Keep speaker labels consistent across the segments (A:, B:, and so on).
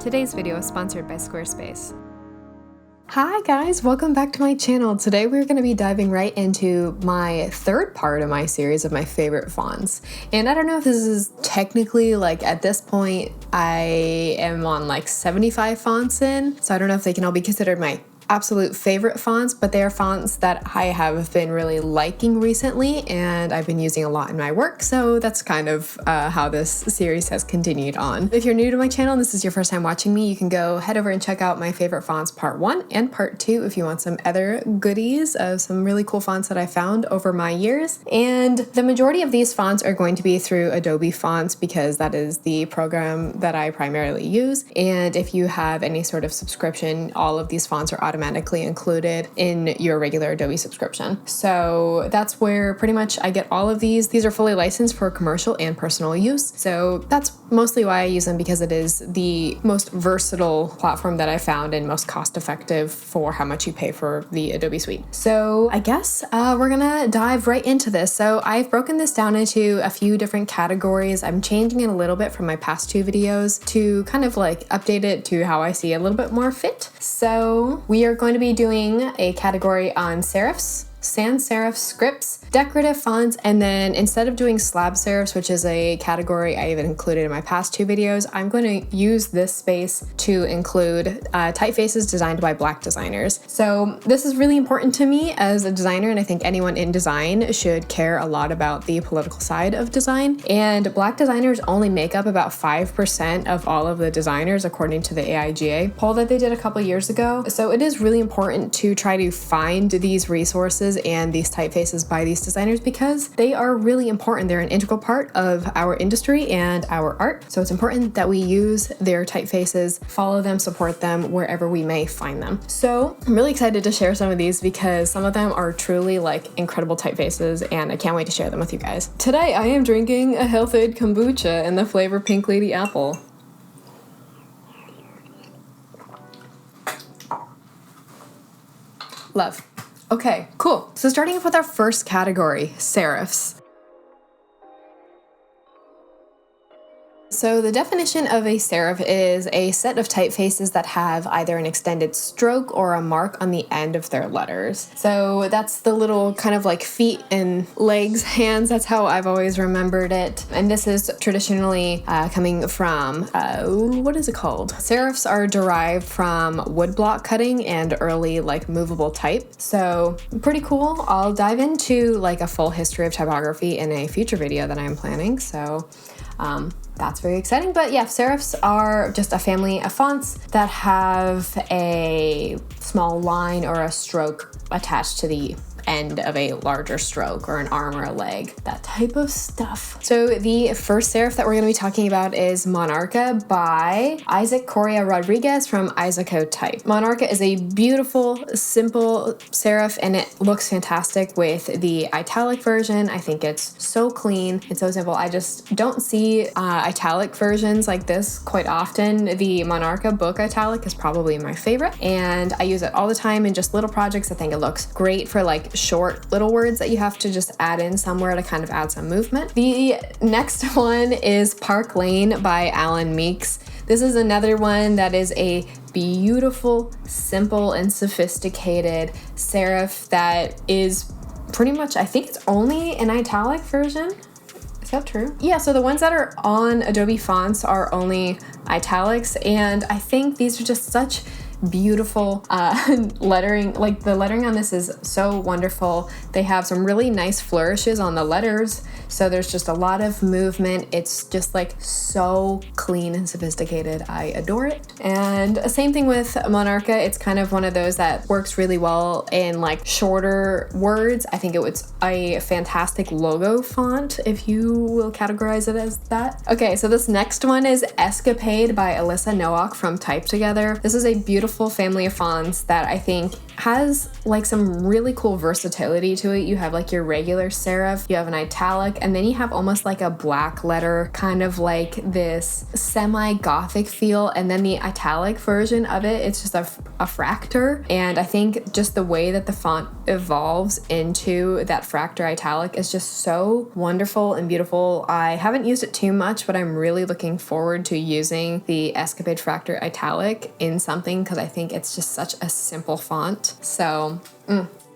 A: Today's video is sponsored by Squarespace.
B: Hi guys, welcome back to my channel. Today we're going to be diving right into my third part of my series of my favorite fonts. And I don't know if this is technically, like, at this point I am on like 75 fonts in, so I don't know if they can all be considered my absolute favorite fonts, but they are fonts that I have been really liking recently and I've been using a lot in my work, so that's kind of how this series has continued on. If you're new to my channel and this is your first time watching me, you can go head over and check out my favorite fonts part 1 and part 2 if you want some other goodies of some really cool fonts that I found over my years. And the majority of these fonts are going to be through Adobe Fonts because that is the program that I primarily use. And if you have any sort of subscription, all of these fonts are automatically included in your regular Adobe subscription. So that's where pretty much I get all of these. These are fully licensed for commercial and personal use. So that's mostly why I use them, because it is the most versatile platform that I found and most cost effective for how much you pay for the Adobe suite. So I guess we're gonna dive right into this. So I've broken this down into a few different categories. I'm changing it a little bit from my past 2 videos to kind of like update it to how I see a little bit more fit. So we are going to be doing a category on serifs, sans serif scripts, decorative fonts, and then instead of doing slab serifs, which is a category I even included in my past 2 videos, I'm going to use this space to include typefaces designed by Black designers. So this is really important to me as a designer, and I think anyone in design should care a lot about the political side of design. And Black designers only make up about 5% of all of the designers, according to the AIGA poll that they did a couple years ago. So it is really important to try to find these resources and these typefaces by these designers because they are really important. They're an integral part of our industry and our art. So it's important that we use their typefaces, follow them, support them wherever we may find them. So I'm really excited to share some of these because some of them are truly like incredible typefaces and I can't wait to share them with you guys. Today I am drinking a Health Aid kombucha in the flavor Pink Lady Apple. Love. Okay, cool. So starting off with our first category, serifs. So the definition of a serif is a set of typefaces that have either an extended stroke or a mark on the end of their letters. So that's the little kind of like feet and legs, hands. That's how I've always remembered it. And this is traditionally coming from, what is it called? Serifs are derived from woodblock cutting and early like movable type. So pretty cool. I'll dive into like a full history of typography in a future video that I'm planning. So that's very exciting. But yeah, serifs are just a family of fonts that have a small line or a stroke attached to the end of a larger stroke or an arm or a leg, that type of stuff. So the first serif that we're going to be talking about is Monarca by Isaac Correa Rodriguez from Isaco Type. Monarca is a beautiful, simple serif and it looks fantastic with the italic version. I think it's so clean and so simple. I just don't see italic versions like this quite often. The Monarca book italic is probably my favorite and I use it all the time in just little projects. I think it looks great for like short little words that you have to just add in somewhere to kind of add some movement. The next one is Park Lane by Alan Meeks. This is another one that is a beautiful, simple, and sophisticated serif that is pretty much, I think it's only an italic version. Is that true? Yeah, so the ones that are on Adobe Fonts are only italics, and I think these are just such beautiful lettering. Like the lettering on this is so wonderful. They have some really nice flourishes on the letters, so there's just a lot of movement. It's just like so clean and sophisticated. I adore it. And same thing with Monarca. It's kind of one of those that works really well in like shorter words. I think it was a fantastic logo font, if you will categorize it as that. Okay, so this next one is Escapade by Alyssa Nowak from Type Together. This is a beautiful family of fonts that I think has like some really cool versatility to it. You have like your regular serif, you have an italic, and then you have almost like a black letter, kind of like this semi-gothic feel. And then the italic version of it, it's just a fractor. And I think just the way that the font evolves into that fractor italic is just so wonderful and beautiful. I haven't used it too much, but I'm really looking forward to using the Escapade Fractor Italic in something because I think it's just such a simple font. So,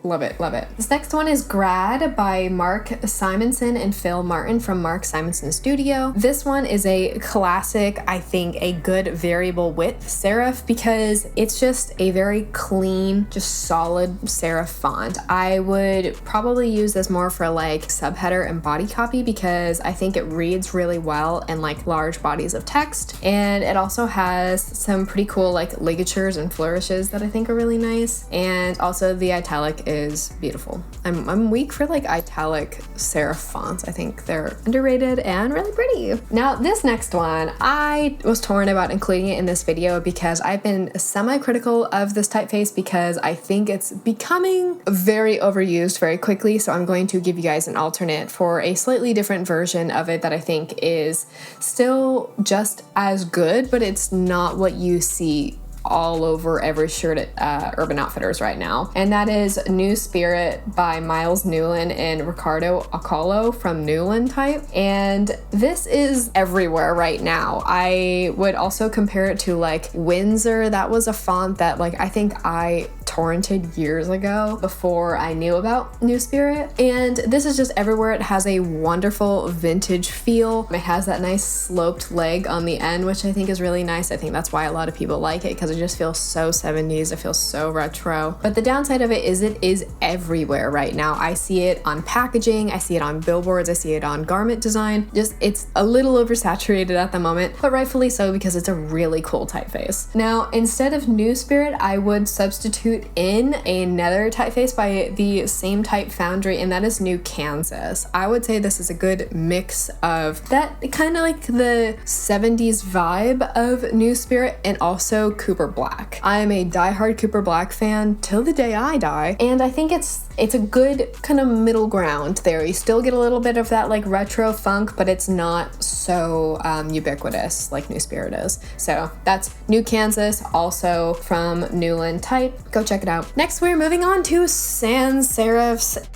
B: love it, love it. This next one is Grad by Mark Simonson and Phil Martin from Mark Simonson Studio. This one is a classic, I think a good variable width serif because it's just a very clean, just solid serif font. I would probably use this more for like subheader and body copy because I think it reads really well in like large bodies of text. And it also has some pretty cool like ligatures and flourishes that I think are really nice. And also the italic is beautiful. I'm weak for like italic serif fonts. I think they're underrated and really pretty. Now this next one, I was torn about including it in this video because I've been semi-critical of this typeface because I think it's becoming very overused very quickly. So I'm going to give you guys an alternate for a slightly different version of it that I think is still just as good, but it's not what you see all over every shirt at Urban Outfitters right now. And that is New Spirit by Miles Newland and Ricardo Acolo from Newland Type. And this is everywhere right now. I would also compare it to like Windsor. That was a font that like I think I torrented years ago before I knew about New Spirit. And this is just everywhere. It has a wonderful vintage feel. It has that nice sloped leg on the end, which I think is really nice. I think that's why a lot of people like it because it just feels so 70s. It feels so retro. But the downside of it is everywhere right now. I see it on packaging. I see it on billboards. I see it on garment design. Just it's a little oversaturated at the moment, but rightfully so because it's a really cool typeface. Now, instead of New Spirit, I would substitute in another typeface by the same type foundry, and that is New Kansas. I would say this is a good mix of that kind of like the 70s vibe of New Spirit and also Cooper Black. I am a diehard Cooper Black fan till the day I die, and I think it's a good kind of middle ground there. You still get a little bit of that like retro funk, but it's not so ubiquitous like New Spirit is. So that's New Kansas, also from Newland Type. Go check it out. Next, we're moving on to sans serifs.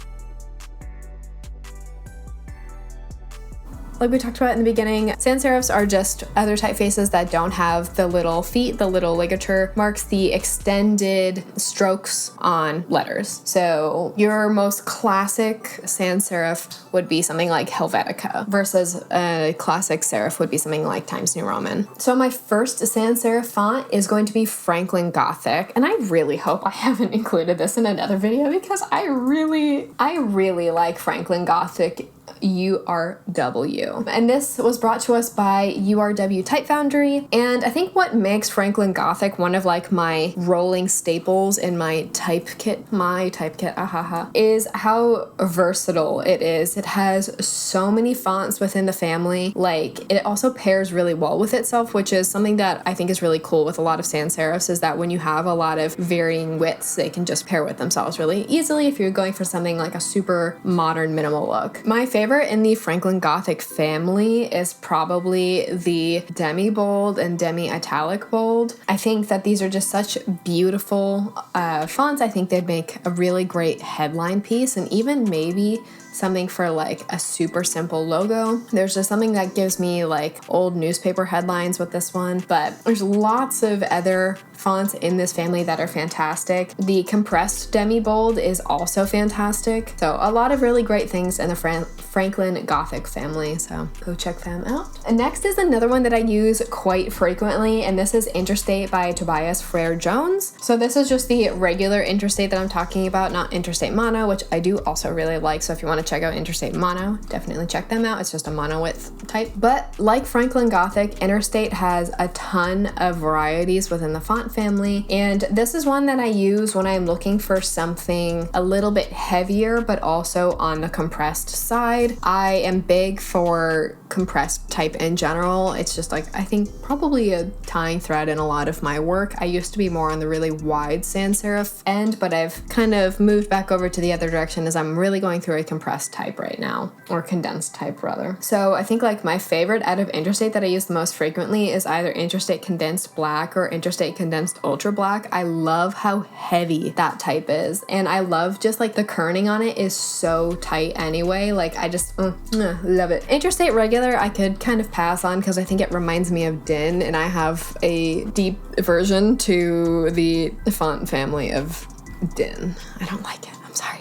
B: Like we talked about in the beginning, sans serifs are just other typefaces that don't have the little feet, the little ligature marks, the extended strokes on letters. So your most classic sans serif would be something like Helvetica versus a classic serif would be something like Times New Roman. So my first sans serif font is going to be Franklin Gothic, and I really hope I haven't included this in another video because I really like Franklin Gothic URW. And this was brought to us by URW Type Foundry. And I think what makes Franklin Gothic one of like my rolling staples in my type kit, is how versatile it is. It has so many fonts within the family. Like it also pairs really well with itself, which is something that I think is really cool with a lot of sans serifs, is that when you have a lot of varying widths, they can just pair with themselves really easily if you're going for something like a super modern minimal look. My favorite in the Franklin Gothic family is probably the demi bold and demi italic bold. I think that these are just such beautiful fonts. I think they'd make a really great headline piece and even maybe something for like a super simple logo. There's just something that gives me like old newspaper headlines with this one, but there's lots of other fonts in this family that are fantastic. The compressed demi bold is also fantastic. So a lot of really great things in the Franklin Gothic family, so go check them out. And next is another one that I use quite frequently, and this is Interstate by Tobias Frere Jones. So this is just the regular Interstate that I'm talking about, not Interstate Mono, which I do also really like. So if you want want to check out Interstate Mono, definitely check them out. It's just a mono width type. But like Franklin Gothic, Interstate has a ton of varieties within the font family, and this is one that I use when I'm looking for something a little bit heavier but also on the compressed side. I am big for compressed type in general. It's just like, I think probably a tying thread in a lot of my work. I used to be more on the really wide sans serif end, but I've kind of moved back over to the other direction as I'm really going through a compressed type right now, or condensed type rather. So I think like my favorite out of Interstate that I use the most frequently is either Interstate Condensed Black or Interstate Condensed Ultra Black. I love how heavy that type is, and I love just like the kerning on it is so tight anyway. Like I just love it. Interstate Regular I could kind of pass on because I think it reminds me of Din, and I have a deep aversion to the font family of Din. I don't like it.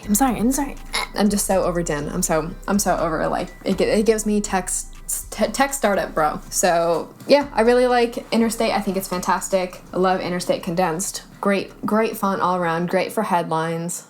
B: I'm sorry. I'm just so over Din. I'm so over, like, it gives me tech startup, bro. So yeah, I really like Interstate. I think it's fantastic. I love Interstate Condensed. Great font all around. Great for headlines.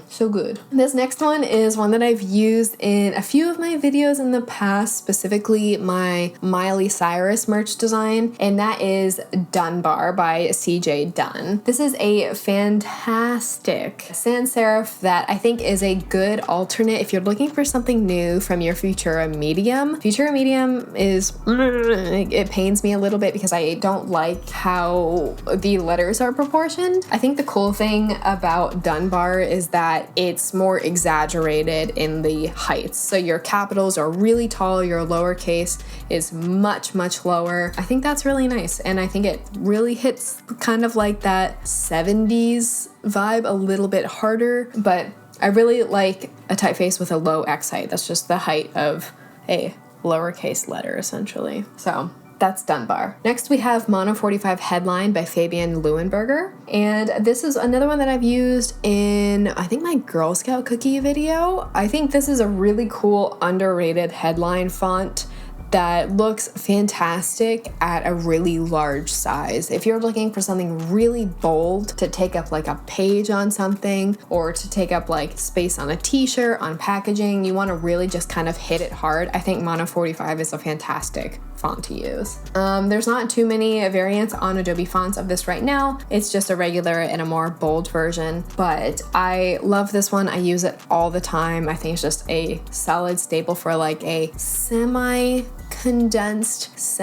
B: So good. This next one is one that I've used in a few of my videos in the past, specifically my Miley Cyrus merch design, and that is Dunbar by CJ Dunn. This is a fantastic sans serif that I think is a good alternate if you're looking for something new from your Futura medium. Futura medium is, it pains me a little bit because I don't like how the letters are proportioned. I think the cool thing about Dunbar is that it's more exaggerated in the heights. So your capitals are really tall, your lowercase is much lower. I think that's really nice, and I think it really hits kind of like that 70s vibe a little bit harder, but I really like a typeface with a low X height. That's just the height of a lowercase letter essentially. So that's Dunbar. Next we have Mono 45 Headline by Fabian Leuenberger. And this is another one that I've used in, I think, my Girl Scout cookie video. I think this is a really cool underrated headline font that looks fantastic at a really large size. If you're looking for something really bold to take up like a page on something, or to take up like space on a t-shirt, on packaging, you want to really just kind of hit it hard, I think Mono 45 is a fantastic font to use. There's not too many variants on Adobe Fonts of this right now. It's just a regular and a more bold version, but I love this one. I use it all the time. I think it's just a solid staple for like a semi-condensed,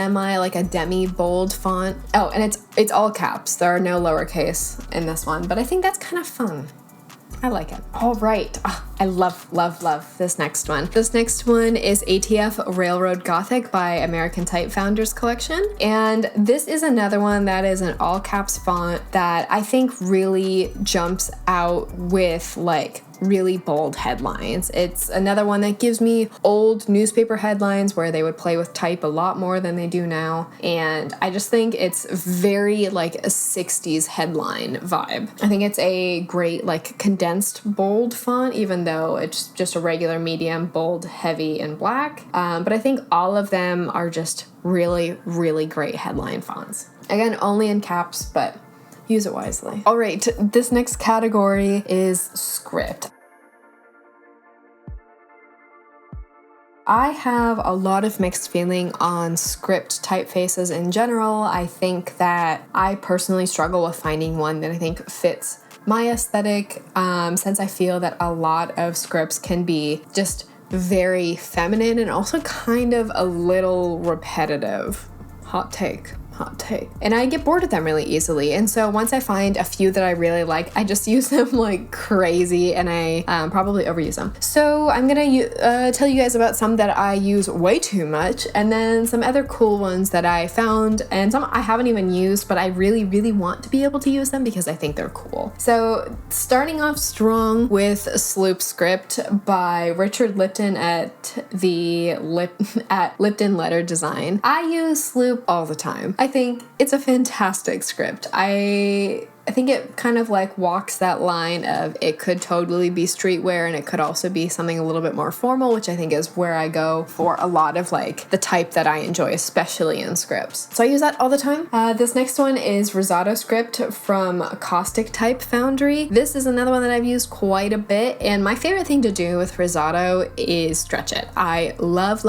B: like a demi-bold font. Oh, and it's all caps. There are no lowercase in this one, but I think that's kind of fun. I like it. All right. I love this next one. This next one is ATF Railroad Gothic by American Type Founders Collection. And this is another one that is an all caps font that I think really jumps out with like really bold headlines. It's another one that gives me old newspaper headlines where they would play with type a lot more than they do now. And I just think it's very like a 60s headline vibe. I think it's a great like condensed bold font, even though it's just a regular medium, bold, heavy, and black. But I think all of them are just really great headline fonts. Again, only in caps, but use it wisely. All right, this next category is script. I have a lot of mixed feeling on script typefaces in general. I think that I personally struggle with finding one that I think fits my aesthetic, since I feel that a lot of scripts can be just very feminine and also kind of a little repetitive. Hot take. And I get bored of them really easily. And so once I find a few that I really like, I just use them like crazy, and I probably overuse them. So I'm gonna tell you guys about some that I use way too much, and then some other cool ones that I found, and some I haven't even used, but I really want to be able to use them because I think they're cool. So starting off strong with Sloop Script by Richard Lipton at Lipton Letter Design. I use Sloop all the time. I think it's a fantastic script. I I think it kind of like walks that line of it could totally be streetwear and it could also be something a little bit more formal, which I think is where I go for a lot of like the type that I enjoy, especially in scripts. So I use that all the time. This next one is Risotto script from Caustic Type Foundry. This is another one that I've used quite a bit, and my favorite thing to do with Risotto is stretch it. I love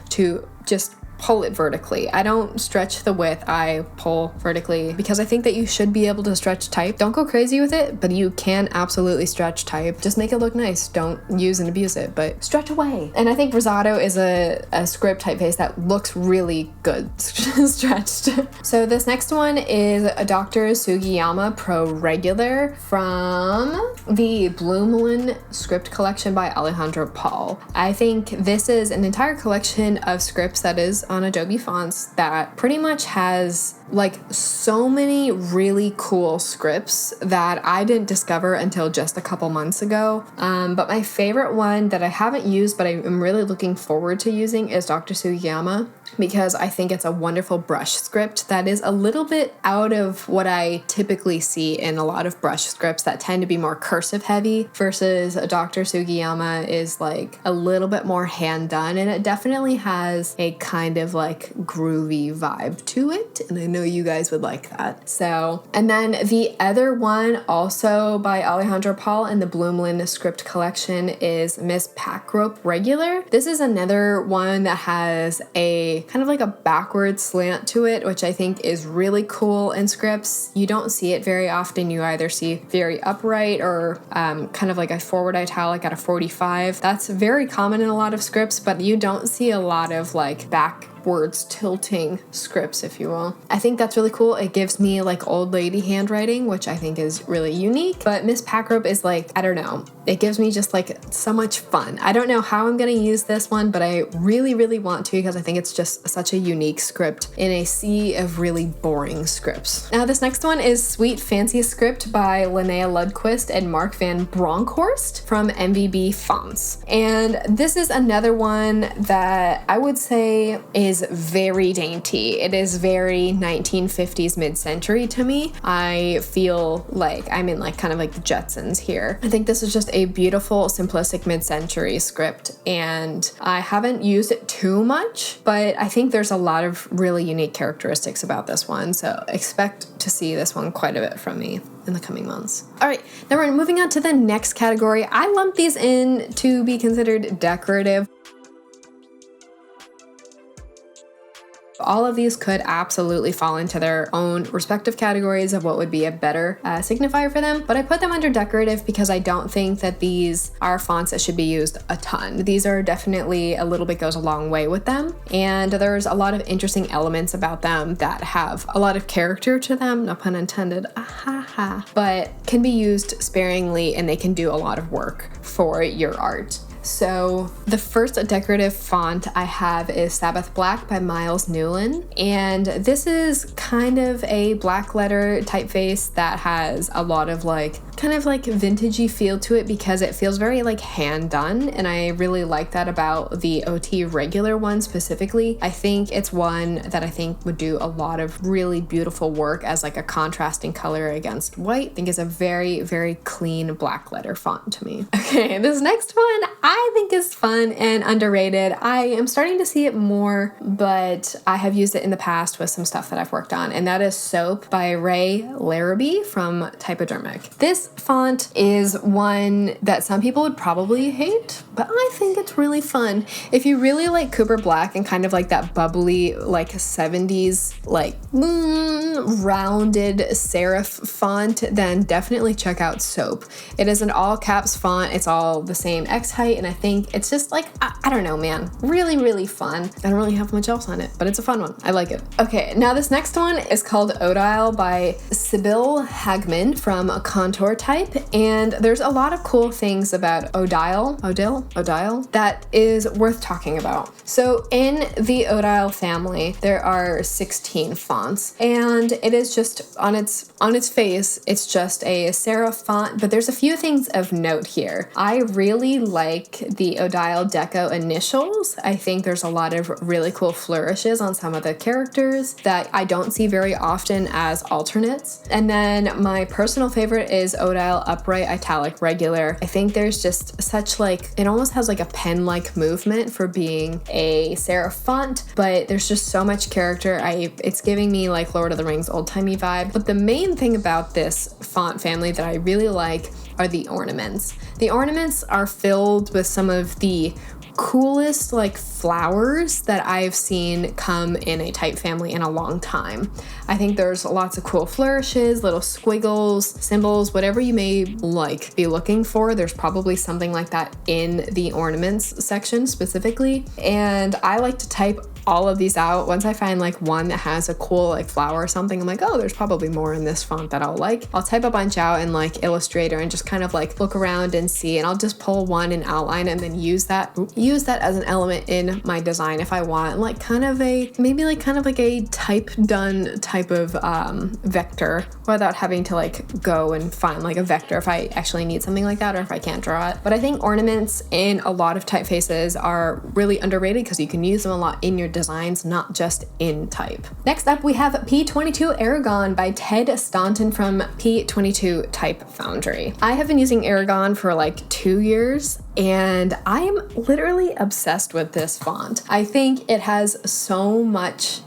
B: to just pull it vertically. I don't stretch the width, I pull vertically because I think that you should be able to stretch type. Don't go crazy with it, but you can absolutely stretch type. Just make it look nice. Don't use and abuse it, but stretch away. And I think Risotto is a script typeface that looks really good stretched. So this next one is a Dr. Sugiyama Pro Regular from the Bloomlin script collection by Alejandro Paul. I think this is an entire collection of scripts that is on Adobe Fonts that pretty much has like so many really cool scripts that I didn't discover until just a couple months ago. But my favorite one that I haven't used but I am really looking forward to using is Dr. Sugiyama, because I think it's a wonderful brush script that is a little bit out of what I typically see in a lot of brush scripts that tend to be more cursive heavy, versus Dr. Sugiyama is like a little bit more hand done, and it definitely has a kind of like groovy vibe to it, and I know you guys would like that. So, and then the other one also by Alejandro Paul in the Bloomlin script collection is Miss Packrope Regular. This is another one that has a kind of like a backward slant to it, which I think is really cool in scripts. You don't see it very often. You either see very upright or kind of like a forward italic at a 45. That's very common in a lot of scripts, but you don't see a lot of like backwards tilting scripts, if you will. I think that's really cool. It gives me like old lady handwriting, which I think is really unique. But Miss Packrope is like, I don't know, it gives me just like so much fun. I don't know how I'm gonna use this one, but I really want to, because I think it's just such a unique script in a sea of really boring scripts. Now this next one is Sweet Fancy Script by Linnea Ludquist and Mark Van Bronckhorst from MVB Fonts. And this is another one that I would say is very dainty. It is very 1950s mid-century to me. I feel like I'm in like kind of like the Jetsons here. I think this is just a beautiful, simplistic mid-century script, and I haven't used it too much, but I think there's a lot of really unique characteristics about this one, so expect to see this one quite a bit from me in the coming months. All right, now we're moving on to the next category. I lump these in to be considered decorative. All of these could absolutely fall into their own respective categories of what would be a better signifier for them, but I put them under decorative because I don't think that these are fonts that should be used a ton. These are definitely a little bit goes a long way with them, and there's a lot of interesting elements about them that have a lot of character to them, no pun intended, but can be used sparingly and they can do a lot of work for your art. So the first decorative font I have is Sabbath Black by Miles Newlin, and this is kind of a black letter typeface that has a lot of like kind of like vintagey feel to it because it feels very like hand done, and I really like that about the OT regular one specifically. I think it's one that I think would do a lot of really beautiful work as like a contrasting color against white. I think it's a very clean black letter font to me. Okay, this next one I think is fun and underrated. I am starting to see it more, but I have used it in the past with some stuff that I've worked on, and that is Soap by Ray Larrabee from Typodermic. This font is one that some people would probably hate, but I think it's really fun. If you really like Cooper Black and kind of like that bubbly like 70s like rounded serif font, then definitely check out Soap. It is an all caps font. It's all the same X height, and I think it's just like, I don't know, man, really fun. I don't really have much else on it, but it's a fun one. I like it. Okay, now this next one is called Odile by Sibyl Hagman from Contour color type, and there's a lot of cool things about Odile that is worth talking about. So in the Odile family, there are 16 fonts, and it is just on its face, it's just a serif font, but there's a few things of note here. I really like the Odile Deco initials. I think there's a lot of really cool flourishes on some of the characters that I don't see very often as alternates. And then my personal favorite is Odile Upright Italic Regular. I think there's just such it almost has like a pen-like movement for being a serif font, but there's just so much character. It's giving me like Lord of the Rings old-timey vibe. But the main thing about this font family that I really like are the ornaments. The ornaments are filled with some of the coolest flowers that I've seen come in a type family in a long time. I think there's lots of cool flourishes, little squiggles, symbols, whatever you may be looking for. There's probably something like that in the ornaments section specifically. And I like to type all of these out. Once I find one that has a cool flower or something, I'm like, oh, there's probably more in this font that I'll like. I'll type a bunch out in Illustrator and just kind of look around and see, and I'll just pull one and outline and then use that as an element in my design if I want, kind of a type done type of vector, without having to go and find a vector if I actually need something like that or if I can't draw it. But I think ornaments in a lot of typefaces are really underrated because you can use them a lot in your designs, not just in type. Next up, we have P22 Aragon by Ted Staunton from P22 Type Foundry. I have been using Aragon for 2 years, and I am literally obsessed with this font. I think it has so much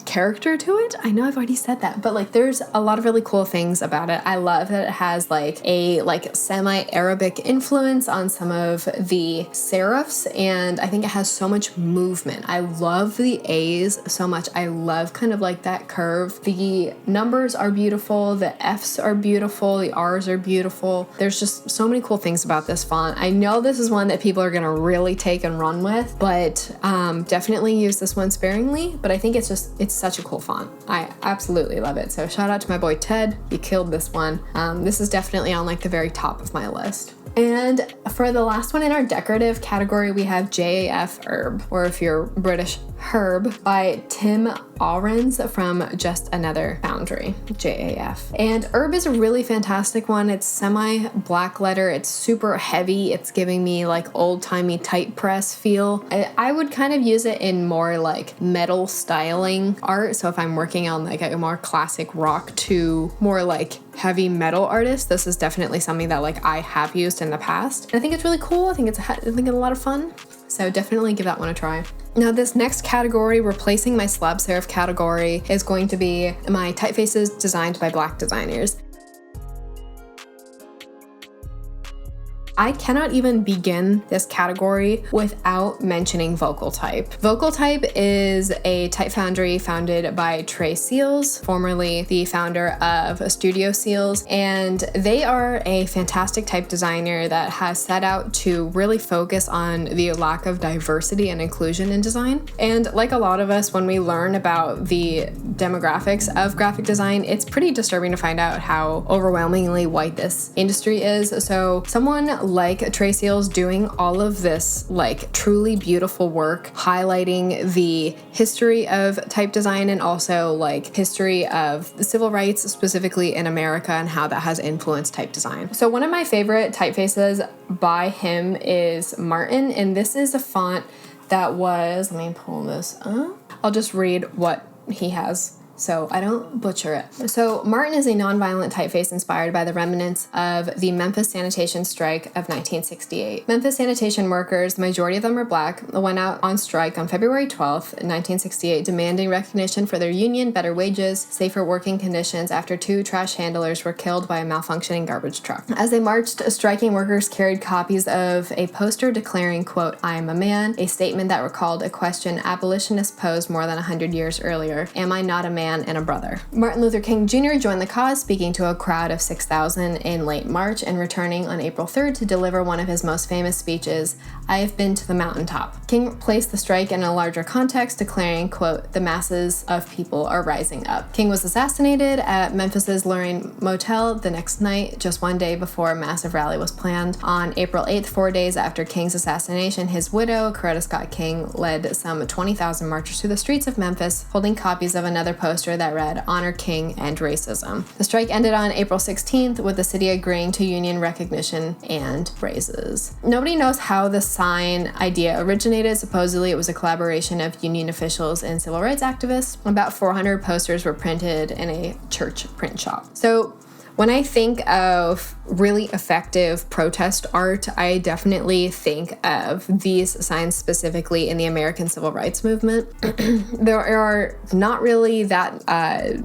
B: character to it. I know I've already said that, but there's a lot of really cool things about it. I love that it has a semi-Arabic influence on some of the serifs, and I think it has so much movement. I love the A's so much. I love kind of that curve. The numbers are beautiful, the F's are beautiful, the R's are beautiful. There's just so many cool things about this font. I know this is one that people are gonna really take and run with, but definitely use this one sparingly. But I think it's such a cool font. I absolutely love it. So shout out to my boy Ted. You killed this one. This is definitely on the very top of my list. And for the last one in our decorative category, we have JAF Herb, or if you're British, Herb, by Tim Ahrens from Just Another Foundry, JAF. And Herb is a really fantastic one. It's semi-black letter. It's super heavy. It's giving me old-timey type press feel. I would kind of use it in more metal styling art. So if I'm working on a more classic rock to more heavy metal artist, this is definitely something that I have used in the past. And I think it's really cool. I think it's a lot of fun. So definitely give that one a try. Now this next category, replacing my slab serif category, is going to be my typefaces designed by Black designers. I cannot even begin this category without mentioning Vocal Type. Vocal Type is a type foundry founded by Trey Seals, formerly the founder of Studio Seals, and they are a fantastic type designer that has set out to really focus on the lack of diversity and inclusion in design. And like a lot of us, when we learn about the demographics of graphic design, it's pretty disturbing to find out how overwhelmingly white this industry is. So someone like Trey Seals doing all of this truly beautiful work, highlighting the history of type design and also history of civil rights, specifically in America, and how that has influenced type design. So one of my favorite typefaces by him is Martin, and this is a font that was, let me pull this up. I'll just read what he has so I don't butcher it. So Martin is a nonviolent typeface inspired by the remnants of the Memphis sanitation strike of 1968. Memphis sanitation workers, the majority of them are Black, went out on strike on February 12th, 1968, demanding recognition for their union, better wages, safer working conditions after 2 trash handlers were killed by a malfunctioning garbage truck. As they marched, striking workers carried copies of a poster declaring, quote, "I am a man," a statement that recalled a question abolitionists posed more than 100 years earlier. Am I not a man? man and a brother. Martin Luther King Jr. joined the cause, speaking to a crowd of 6,000 in late March and returning on April 3rd to deliver one of his most famous speeches, "I have been to the mountaintop." King placed the strike in a larger context, declaring, quote, "The masses of people are rising up." King was assassinated at Memphis's Lorraine Motel the next night, just one day before a massive rally was planned. On April 8th, 4 days after King's assassination, his widow, Coretta Scott King, led some 20,000 marchers through the streets of Memphis, holding copies of another poster that read, "Honor King and Racism." The strike ended on April 16th, with the city agreeing to union recognition and raises. Nobody knows how the sign idea originated. Supposedly, it was a collaboration of union officials and civil rights activists. About 400 posters were printed in a church print shop. So, when I think of really effective protest art, I definitely think of these signs specifically in the American Civil Rights Movement. There are not really that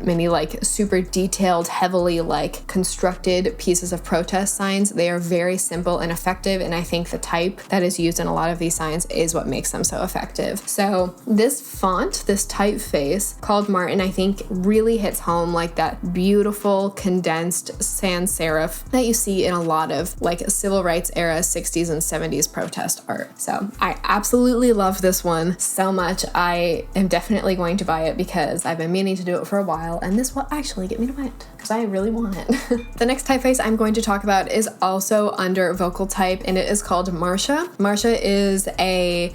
B: many like super detailed, heavily like constructed pieces of protest signs. They are very simple and effective, and I think the type that is used in a lot of these signs is what makes them so effective. So this font, this typeface called Martin, I think really hits home like that beautiful condensed sans serif that you see in a lot of like civil rights era 60s and 70s protest art. So I absolutely love this one so much. I am definitely going to buy it because I've been meaning to do it for a while, and this will actually get me to buy it because I really want it. The next typeface I'm going to talk about is also under vocal type, and it is called Marsha. Marsha is a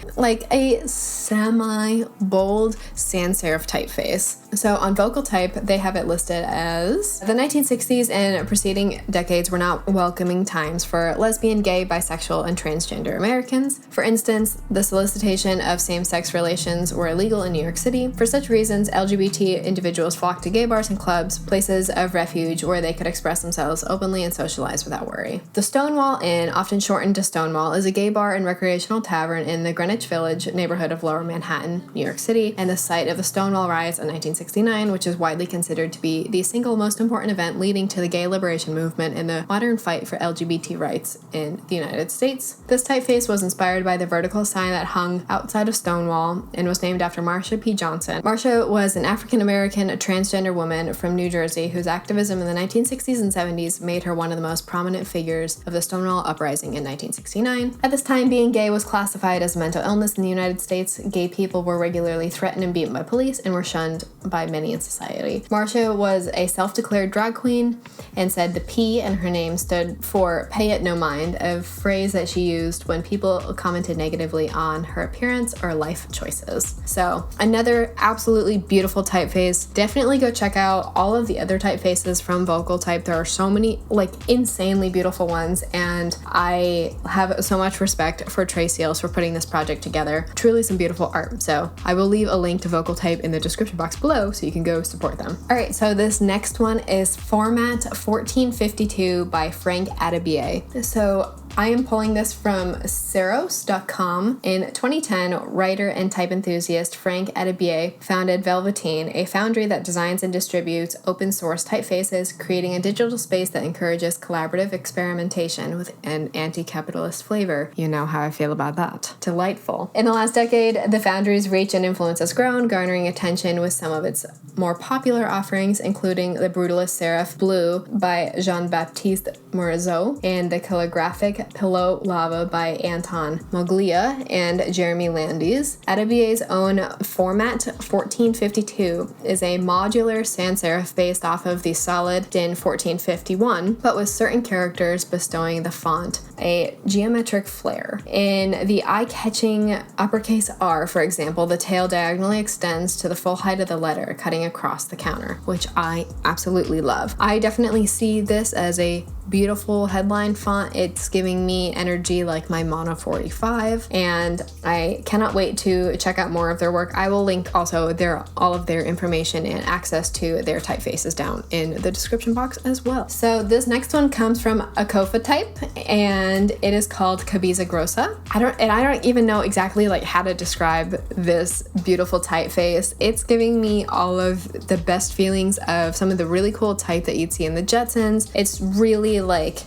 B: semi-bold sans serif typeface. So on vocal type, they have it listed as the 1960s and preceding decades were not welcoming times for lesbian, gay, bisexual, and transgender Americans. For instance, the solicitation of same-sex relations were illegal in New York City. For such reasons, LGBT individuals flocked to gay bars and clubs, places of refuge where they could express themselves openly and socialize without worry. The Stonewall Inn, often shortened to Stonewall, is a gay bar and recreational tavern in the Greenwich Village neighborhood of Lower Manhattan, New York City, and the site of the Stonewall Riots in 1969, which is widely considered to be the single most important event leading to the gay liberation movement and the modern fight for LGBT rights in the United States. This typeface was inspired by the vertical sign that hung outside of Stonewall and was named after Marsha P. Johnson. Marsha was an African-American transgender woman from New Jersey whose activism in the 1960s and 70s made her one of the most prominent figures of the Stonewall Uprising in 1969. At this time, being gay was classified as a mental illness in the United States. Gay people were regularly threatened and beaten by police and were shunned by many in society. Marsha was a self-declared drag queen and said the P in her name stood for "pay it no mind," a phrase that she used when people commented negatively on her appearance or life choices. So another absolutely beautiful typeface. Definitely go check out all of the other typefaces from vocal type. There are so many like insanely beautiful ones, and I have so much respect for Trey Seals for putting this project together. Truly some beautiful art. So I will leave a link to vocal type in the description box below so you can go support them. All right, so this next one is Format 1452 by Frank Adebier. So I am pulling this from Serifs.com. In 2010, writer and type enthusiast Frank Adebier founded Velvetyne, a foundry that designs and distributes open source typefaces, creating a digital space that encourages collaborative experimentation with an anti-capitalist flavor. You know how I feel about that. Delightful. In the last decade, the foundry's reach and influence has grown, garnering attention with some of its more popular offerings, including the brutalist serif Blue by Jean-Baptiste Morisot and the calligraphic Pillow Lava by Anton Moglia and Jeremy Landis. Adebier's own Format 1452 is a modular sans serif based off of the solid DIN 1451, but with certain characters bestowing the font a geometric flair. In the eye-catching uppercase R, for example, the tail diagonally extends to the full height of the letter, cutting across the counter, which I absolutely love. I definitely see this as a beautiful headline font. It's giving me energy like my Mono 45, and I cannot wait to check out more of their work. I will link also all of their information and access to their typefaces down in the description box as well. So this next one comes from Akofa type, and it is called Cabeza Grossa. I don't even know exactly like how to describe this beautiful typeface. It's giving me all of the best feelings of some of the really cool type that you'd see in the Jetsons. It's really like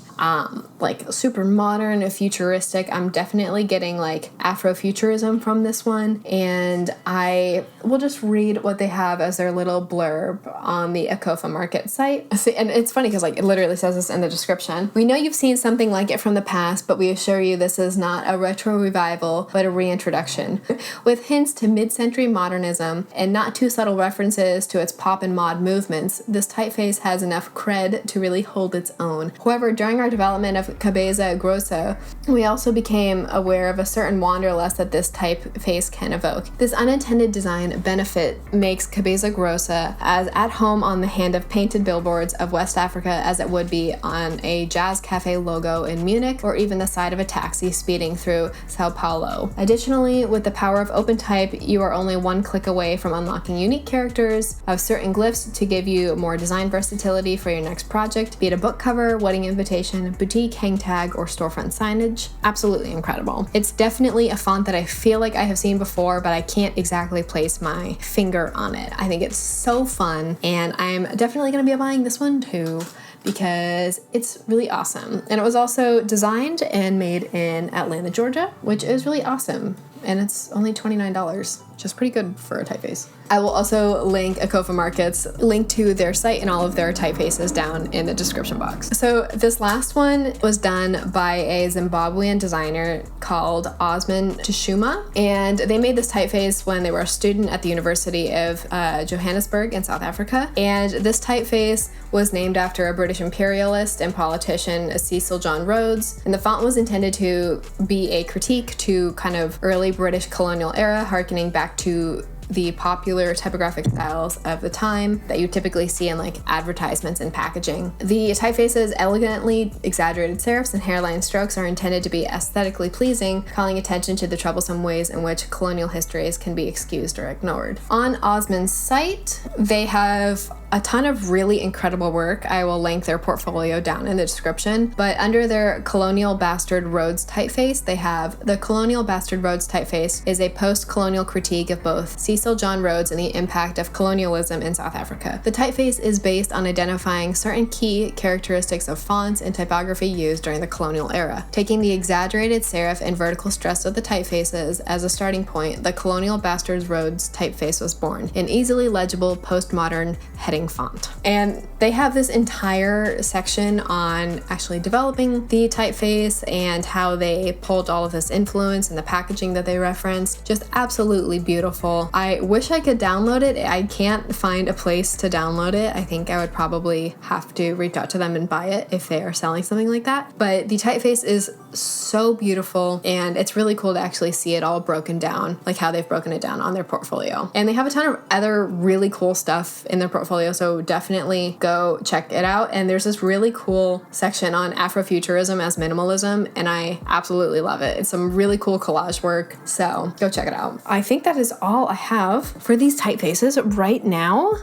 B: like super modern, futuristic. I'm definitely getting like Afrofuturism from this one, and I will just read what they have as their little blurb on the Akofa Market site. And it's funny because like it literally says this in the description. We know you've seen something like it from the past, but we assure you this is not a retro revival, but a reintroduction. With hints to mid-century modernism and not too subtle references to its pop and mod movements, this typeface has enough cred to really hold its own. However, during our development of Cabeza, Grossa, we also became aware of a certain wanderlust that this typeface can evoke. This unintended design benefit makes Cabeza Grossa as at home on the hand of painted billboards of West Africa as it would be on a jazz cafe logo in Munich, or even the side of a taxi speeding through Sao Paulo. Additionally, with the power of OpenType, you are only one click away from unlocking unique characters of certain glyphs to give you more design versatility for your next project, be it a book cover, wedding invitation, boutique hang tag, or storefront signage. Absolutely incredible. It's definitely a font that I feel like I have seen before, but I can't exactly place my finger on it. I think it's so fun, and I'm definitely going to be buying this one too, because it's really awesome. And it was also designed and made in Atlanta, Georgia, which is really awesome. And it's only $29, which is pretty good for a typeface. I will also link Akofa Market's link to their site and all of their typefaces down in the description box. So this last one was done by a Zimbabwean designer called Osmond Tshuma, and they made this typeface when they were a student at the University of Johannesburg in South Africa. And this typeface was named after a British imperialist and politician, Cecil John Rhodes, and the font was intended to be a critique to kind of early British colonial era, harkening back to the popular typographic styles of the time that you typically see in like advertisements and packaging. The typeface's elegantly exaggerated serifs and hairline strokes are intended to be aesthetically pleasing, calling attention to the troublesome ways in which colonial histories can be excused or ignored. On Osmond's site, they have a ton of really incredible work. I will link their portfolio down in the description, but under their Colonial Bastard Rhodes typeface, they have the Colonial Bastard Rhodes typeface is a post-colonial critique of both Cecil John Rhodes and the impact of colonialism in South Africa. The typeface is based on identifying certain key characteristics of fonts and typography used during the colonial era. Taking the exaggerated serif and vertical stress of the typefaces as a starting point, the Colonial Bastard Rhodes typeface was born, an easily legible postmodern heading font. And they have this entire section on actually developing the typeface and how they pulled all of this influence and the packaging that they referenced. Just absolutely beautiful. I wish I could download it. I can't find a place to download it. I think I would probably have to reach out to them and buy it if they are selling something like that. But the typeface is so beautiful, and it's really cool to actually see it all broken down, like how they've broken it down on their portfolio. And they have a ton of other really cool stuff in their portfolio, so definitely go check it out. And there's this really cool section on Afrofuturism as minimalism, and I absolutely love it. It's some really cool collage work, so go check it out. I think that is all I have for these typefaces right now.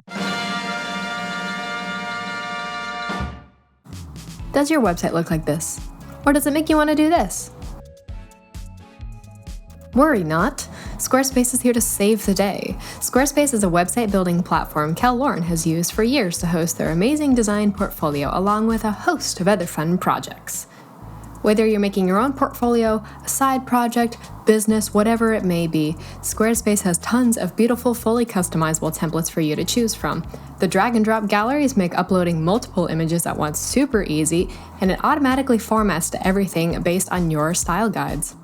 B: Does your website look like this? Or does it make you want to do this? Worry not. Squarespace is here to save the day. Squarespace is a website building platform Cal Lauren has used for years to host their amazing design portfolio along with a host of other fun projects. Whether you're making your own portfolio, a side project, business, whatever it may be, Squarespace has tons of beautiful, fully customizable templates for you to choose from. The drag and drop galleries make uploading multiple images at once super easy, and it automatically formats to everything based on your style guides.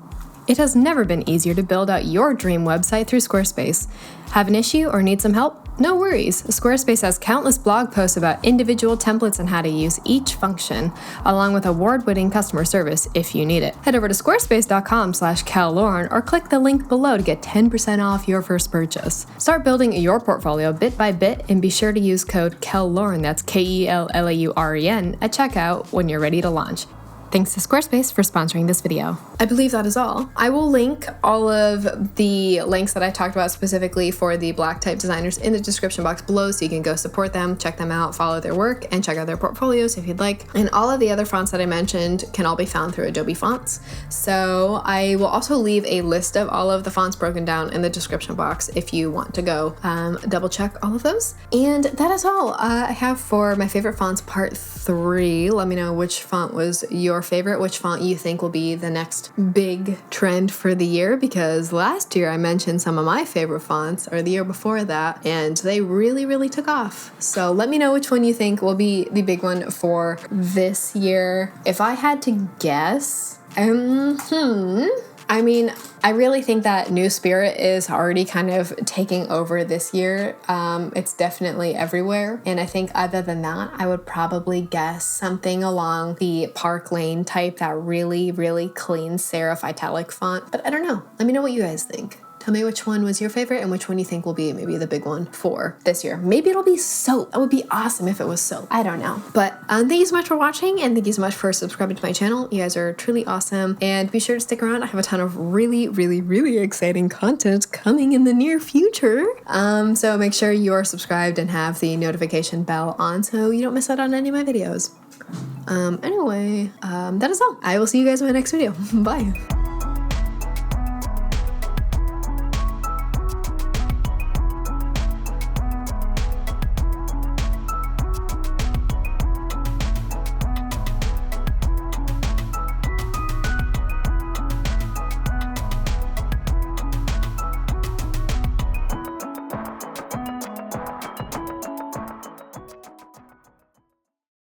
B: It has never been easier to build out your dream website through Squarespace. Have an issue or need some help? No worries. Squarespace has countless blog posts about individual templates and how to use each function, along with award-winning customer service if you need it. Head over to squarespace.com/CalLauren or click the link below to get 10% off your first purchase. Start building your portfolio bit by bit, and be sure to use code CalLauren, that's KELLAUREN, at checkout when you're ready to launch.
A: Thanks to Squarespace for sponsoring this video.
B: I believe that is all. I will link all of the links that I talked about specifically for the black type designers in the description box below, so you can go support them, check them out, follow their work, and check out their portfolios if you'd like. And all of the other fonts that I mentioned can all be found through Adobe Fonts. So I will also leave a list of all of the fonts broken down in the description box if you want to go double check all of those. And that is all I have for my favorite fonts part 3. Let me know which font was your favorite, which font you think will be the next big trend for the year, because last year I mentioned some of my favorite fonts, or the year before that, and they really took off. So let me know which one you think will be the big one for this year. If I had to guess, I mean, I really think that New Spirit is already kind of taking over this year. It's definitely everywhere. And I think other than that, I would probably guess something along the Park Lane type, that really clean serif italic font. But I don't know. Let me know what you guys think. Tell me which one was your favorite and which one you think will be maybe the big one for this year. Maybe it'll be soap. That would be awesome if it was soap. I don't know. But thank you so much for watching, and thank you so much for subscribing to my channel. You guys are truly awesome. And be sure to stick around. I have a ton of really exciting content coming in the near future. So make sure you are subscribed and have the notification bell on so you don't miss out on any of my videos. Anyway, that is all. I will see you guys in my next video. Bye.